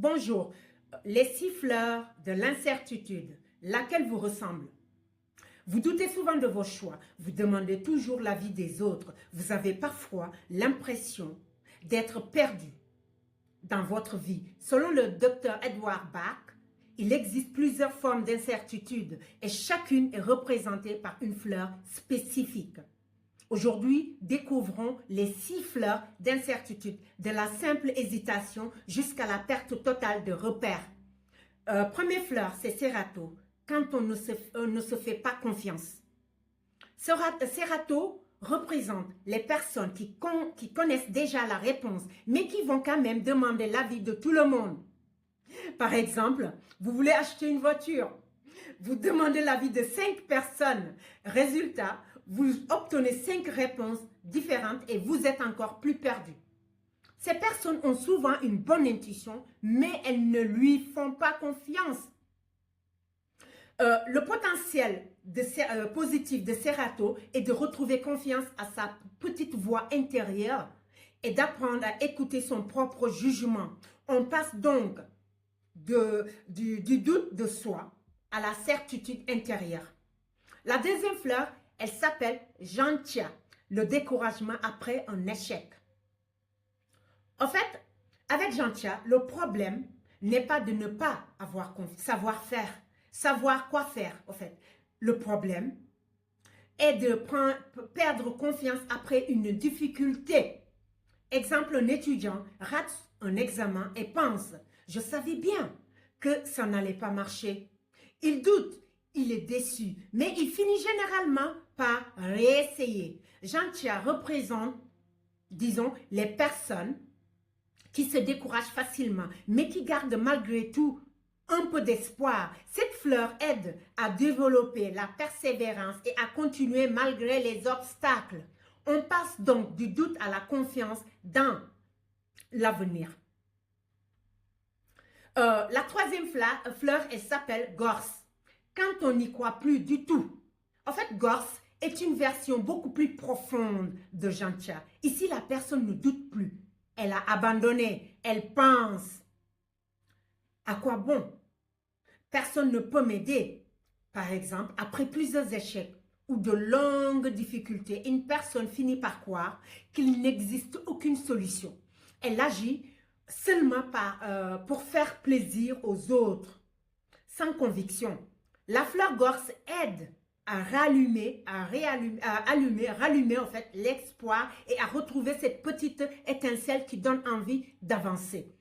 Bonjour, les 6 fleurs de l'incertitude, laquelle vous ressemble? Vous doutez souvent de vos choix, vous demandez toujours l'avis des autres, vous avez parfois l'impression d'être perdu dans votre vie. Selon le docteur Edward Bach, il existe plusieurs formes d'incertitude et chacune est représentée par une fleur spécifique. Aujourd'hui, découvrons les 6 fleurs d'incertitude, de la simple hésitation jusqu'à la perte totale de repères. Première fleur, c'est Serato, quand on ne se fait pas confiance. Serato représente les personnes qui connaissent déjà la réponse, mais qui vont quand même demander l'avis de tout le monde. Par exemple, vous voulez acheter une voiture, vous demandez l'avis de 5 personnes. Résultat, vous obtenez 5 réponses différentes et vous êtes encore plus perdu. Ces personnes ont souvent une bonne intuition, mais elles ne lui font pas confiance. Le potentiel positif de Serato est de retrouver confiance à sa petite voix intérieure et d'apprendre à écouter son propre jugement. On passe donc du doute de soi à la certitude intérieure. La deuxième fleur, elle s'appelle Gentian, le découragement après un échec. En fait, avec Gentian, le problème n'est pas de ne pas savoir quoi faire. En fait, le problème est de perdre confiance après une difficulté. Exemple, un étudiant rate un examen et pense « je savais bien que ça n'allait pas marcher ». Il doute, il est déçu, mais il finit généralement par réessayer. Gentian représente, disons, les personnes qui se découragent facilement, mais qui gardent malgré tout un peu d'espoir. Cette fleur aide à développer la persévérance et à continuer malgré les obstacles. On passe donc du doute à la confiance dans l'avenir. La troisième fleur, elle s'appelle Gorse. Quand on n'y croit plus du tout. En fait, Gorse est une version beaucoup plus profonde de Gentian. Ici, la personne ne doute plus. Elle a abandonné. Elle pense. À quoi bon? Personne ne peut m'aider. Par exemple, après plusieurs échecs ou de longues difficultés, une personne finit par croire qu'il n'existe aucune solution. Elle agit seulement pour faire plaisir aux autres, sans conviction. La fleur Gorse aide à rallumer en fait l'espoir et à retrouver cette petite étincelle qui donne envie d'avancer.